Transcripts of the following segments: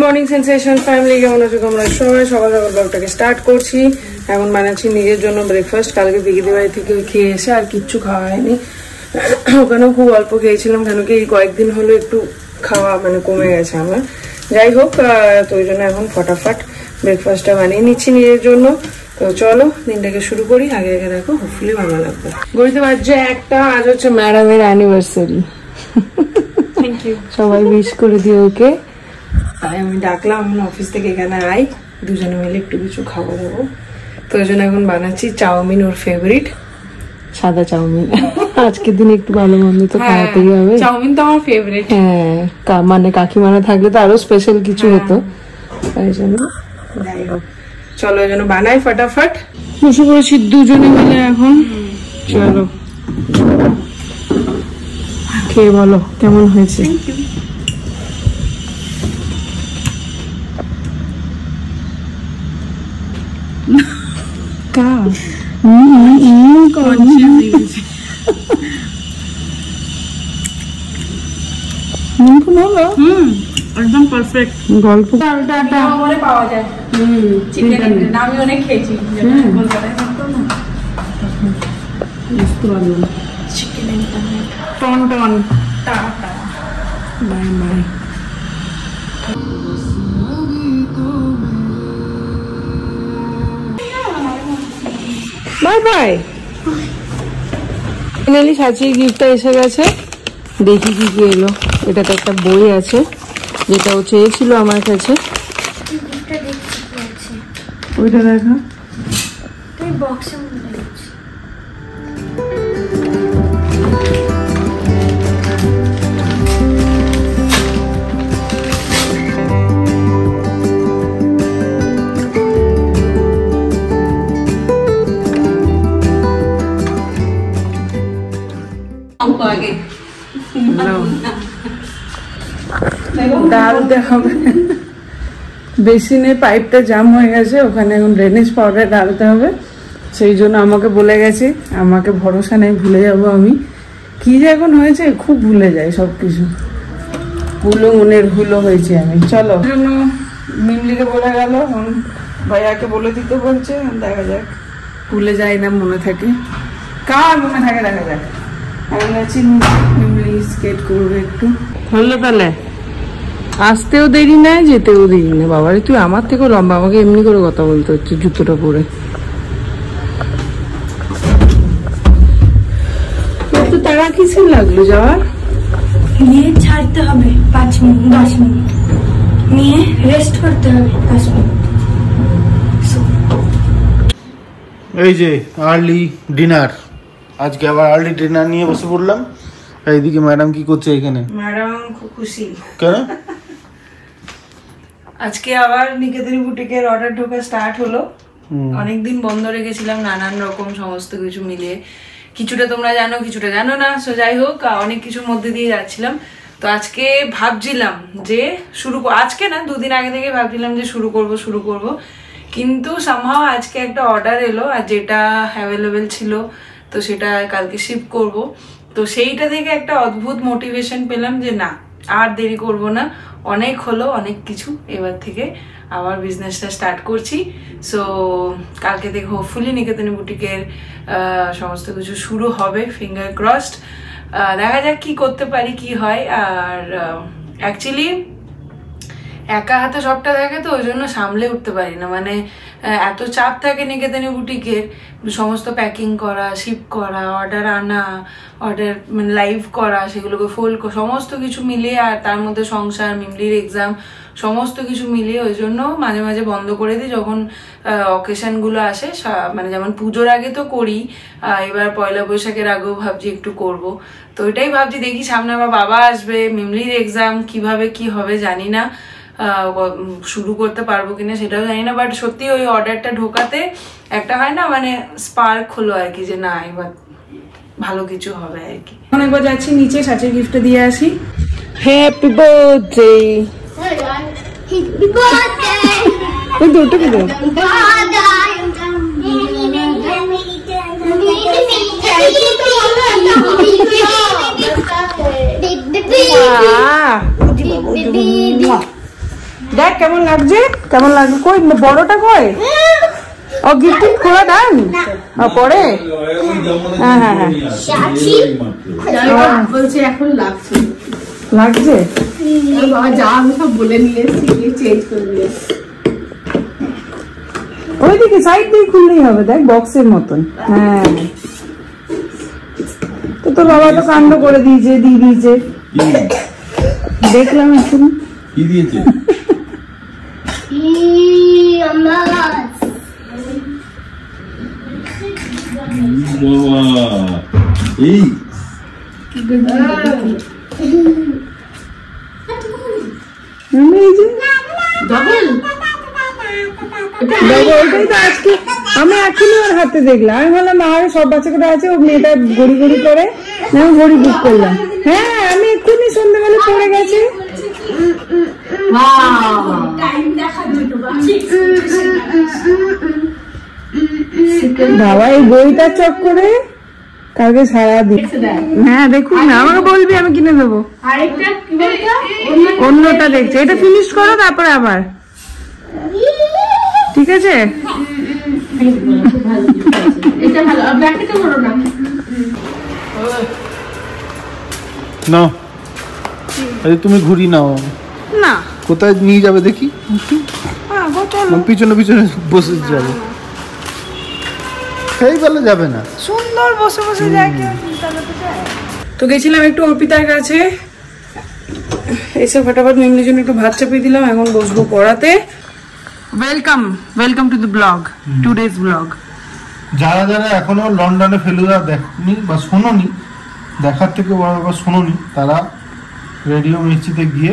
Morning sensation family, কেমন আছো তোমরা সবাই? সকাল সকাল ব্লগটাকে স্টার্ট করছি। এখন বানাচ্ছি নিজের জন্য ব্রেকফাস্ট। কালকে দিদির বাড়ি থেকে খেয়ে এসে আর কিচ্ছু খাওয়া হয়নি, ওখানেও খুব অল্প খেয়েছিলাম, কেন কি এই কয়েকদিন হলো একটু খাওয়া মানে কমে গেছে আমার। যাই হোক, তো ওই জন্য এখন ফটাফট ব্রেকফাস্টটা বানিয়ে নিচ্ছি নিজের জন্য। তো চলো দিনটাকে শুরু করি। আগে আগে দেখো, হোপফুলি ভালো লাগবে। গড়িতে বাজছে একটা, আজ হচ্ছে ম্যাডামের অ্যানিভার্সারি। থ্যাংক ইউ, সবাই উইশ করে দিও ওকে। আমি ডাকলাম অফিস থেকে, এখানে আই, দুজনে মিলে একটু কিছু খাবো দাবো। তো ওই জন্য এখন বানাচ্ছি চাউমিন, ওর ফেভারিট সাদা চাউমিন। আজকের দিনে একটু ভালো মন্দ তো খাওয়াতেই হবে। চাউমিন তো আমার ফেভারিট। হ্যাঁ, মানে কাকিমারা থাকলে তো আরো স্পেশাল কিছু হতো, তাই জন্য। যাই হোক, চলো ওই জন্য বানাই ফটাফট। বসে পড়েছি দুজনে মিলে এখন। চলো খেয়ে বলো কেমন হয়েছে। একদম পারফেক্ট। গল্প পাওয়া যায়। আমি অনেক খেয়েছি। টন টন bye bye. Bye bye. Finally সাজিয়ে গিফটটা এসে গেছে। দেখি কি কি এলো। এটাতে একটা বই আছে, যেটা ও চেয়েছিল আমার কাছে। ওইটা দেখা। ডালতে হবে। বেসিনে পাইপটা জাম হয়ে গেছে, ওখানে এখন ড্রেনেজ পাউডার ডালতে হবে। সেই জন্য আমাকে বলে গেছে, আমাকে ভরসা নেই, ভুলে যাব আমি। কি যে এখন হয়েছে, খুব ভুলে যাই সবকিছু। ভুলো মনের ভুলো হয়েছে আমি। চলো জন্য মিমলিকে বলে গেল, ভাইয়াকে বলে দিতে বলছে। দেখা যাক, ভুলে যাই না, মনে থাকে। কার মনে থাকে দেখা যাক। আমি আছি মিমলি স্কেট করবে একটু। হলো তাহলে, আসতেও দেরি নাই, যেতেও দেরি না। বাবারে তুই আমার থেকেও লম্বা, আমাকে এমনি করে কথা বলতে হচ্ছে জুতোটা পরে। তো তারা কিছু লাগলো যাওয়ার? নিয়ে ছাড়তে হবে 5 মিনিট 10 মিনিট, নিয়ে রেস্ট করতে হবে 10 মিনিট। এই যে আর্লি ডিনার, আজকে আবার আর্লি ডিনার নিয়ে বসে পড়লাম। এইদিকে ম্যাডাম কি করছে এখানে? ম্যাডাম খুব খুশি। কেন? আজকে আবার নিকেতন বুটিকের অর্ডার ঢোকা স্টার্ট হলো। অনেকদিন বন্ধ রেখেছিলাম নানান রকম সমস্ত কিছু মিলিয়ে। কিছুটা তোমরা জানো, কিছুটা জানো না। সো যাই হোক, অনেক কিছুর মধ্যে দিয়ে যাচ্ছিলাম। তো আজকে ভাবছিলাম যে আজকে না, 2 দিন আগে থেকে ভাবছিলাম যে শুরু করব। কিন্তু সামহাও আজকে একটা অর্ডার এলো, আর যেটা অ্যাভেলেবেল ছিল তো সেটা কালকে শিপ করব। তো সেইটা থেকে একটা অদ্ভুত মোটিভেশন পেলাম যে না, আর দেরি করব না, অনেক হলো, অনেক কিছু। এবার থেকে আবার বিজনেসটা স্টার্ট করছি। সো কালকে থেকে হোপফুলি নিকেতন বুটিকের সমস্ত কিছু শুরু হবে, ফিঙ্গার ক্রসড। দেখা যাক কি করতে পারি, কি হয়। আর অ্যাকচুয়ালি একা হাতে সবটা থাকে, তো ওই জন্য সামলে উঠতে পারি না। মানে এত চাপ থাকে নিকেতন বুটিকের, সমস্ত প্যাকিং করা, শিপ করা, অর্ডার আনা, অর্ডার মানে লাইভ করা, সেগুলোকে ফোল্ড, সমস্ত কিছু মিলিয়ে, আর তার মধ্যে সংসার, মিমলির এক্সাম, সমস্ত কিছু মিলিয়ে ওই জন্য মাঝে মাঝে বন্ধ করে দিই যখন অকেশনগুলো আসে। মানে যেমন পুজোর আগে তো করি, এবার পয়লা বৈশাখের আগেও ভাবছি একটু করব। তো ওইটাই ভাবছি, দেখি সামনে আমার বাবা আসবে, মিমলির এক্সাম, কিভাবে কি হবে জানি না, শুরু করতে পারবো কিনা সেটাও জানি না। বাট সত্যি ওই অর্ডারটা ঢোকাতে একটা হয় না, মানে স্পার্ক হলো আর কি, যে না এবার ভালো কিছু হবে আর কি। এখন একবার যাচ্ছি নিচে, সাথে গিফট দিয়ে আসি। Happy birthday. ওই দুটো কি দেব? দেখ কেমন লাগছে? কেমন লাগছে? কই বড়টা কই? ও গিফট খোলা ডান পরে। হ্যাঁ হ্যাঁ হ্যাঁ বলছে এখন লাগছে লাগছে। বাবা যা আমি সব বলে নিয়ে এসেছি, চেঞ্জ করে নিয়ে এসেছি। ওইদিকে সাইড দিয়ে খুললেই হবে, দেখ বক্সের মতন। হ্যাঁ তো তোর বাবা তো কাণ্ড করে দিয়েছে, দিয়ে দিয়েছে দেখলাম এখন। কি দিয়েছে? এই ওইটাই তো আজকে আমি এখনই ওর হাতে দেখলাম। আমি বললাম আর সব বাচ্চা কোটা আছে, ও মেয়েটা গড়ি গড়ি করে, আমি গড়ি বুক করলাম। হ্যাঁ আমি এক্ষুনি সন্ধ্যাবেলা পড়ে গেছে। বাবা এই বইটার চক্করে কালকে সারা দিন। হ্যাঁ দেখুন না, আমাকে বলবি আমি কিনে দেবো। অন্যটা দেখছে, এটা ফিনিশ করো তারপরে আবার, ঠিক আছে? নাও তুমি ঘুরি নাও না কোথায় নিয়ে যাবে দেখি? পিছনে পিছনে বসে যাবে, সেই বেলা যাবে না। সুন্দর বসে বসে যায়, তো গেছিলাম একটু অর্পিতার কাছে, এসে ফটাফট মেমলির জন্য একটু ভাত চাপিয়ে দিলাম। এখন বসবো পড়াতে। Welcome welcome to the blog, today's blog. যারা যারা এখনো লন্ডনে ফেলুদা দেখনি বা শোনোনি, দেখার থেকে বড় ব্যাপার শোনোনি, তারা রেডিও মির্চিতে গিয়ে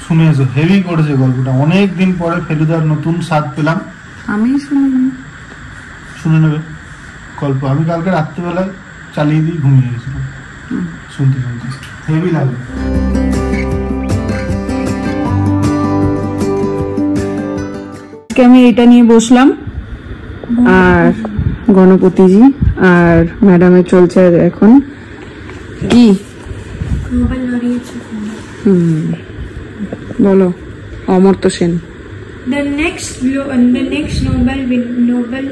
শুনে এসো। হেভি করেছে গল্পটা, অনেক দিন পরে ফেলুদার নতুন স্বাদ পেলাম। আমি শুনে নেবে গল্প। আমি কালকে রাত্রিবেলায় চালিয়ে দিয়ে ঘুমিয়ে গেছিলাম শুনতে শুনতে, হেভি লাগবে। আমি এটা নিয়ে বসলাম, আর গণপতিজি আর ম্যাডামের চলছে এখন কি বলো Amartya Sen. The next Nobel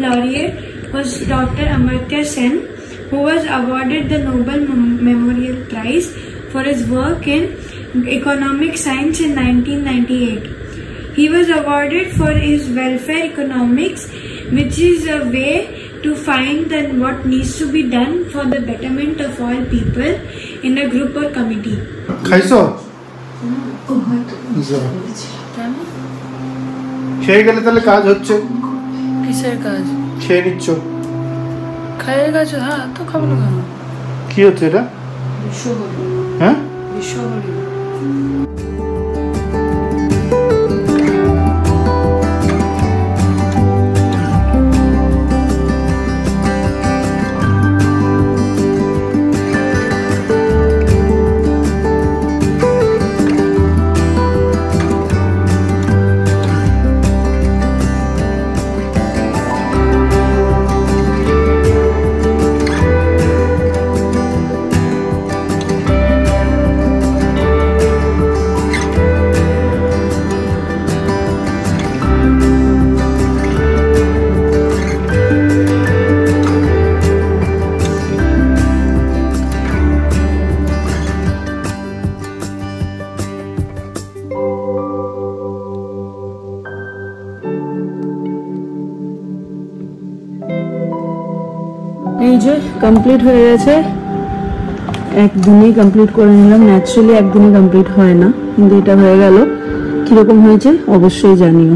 laureate was Dr. Amartya Sen, who was awarded the Nobel Memorial Prize for his work in economic science in 1998. He was awarded for his welfare economics, which is a way to find that what needs to be done for the betterment of all people in a group or committee. খাইছো? খেয়ে গেলে তাহলে কাজ হচ্ছে। কিসের কাজ? খেয়ে নিচ্ছ? খাইয়ের কাজ? হ্যাঁ তো খাবো না কেন? কি হচ্ছে এটা? বিশ্বহরি। হ্যাঁ বিশ্বহরি। এই যে কমপ্লিট হয়ে গেছে, একদিনেই কমপ্লিট করে নিলাম। ন্যাচারালি একদিনে কমপ্লিট হয় না, কিন্তু এটা হয়ে গেল। কিরকম হয়েছে অবশ্যই জানিও।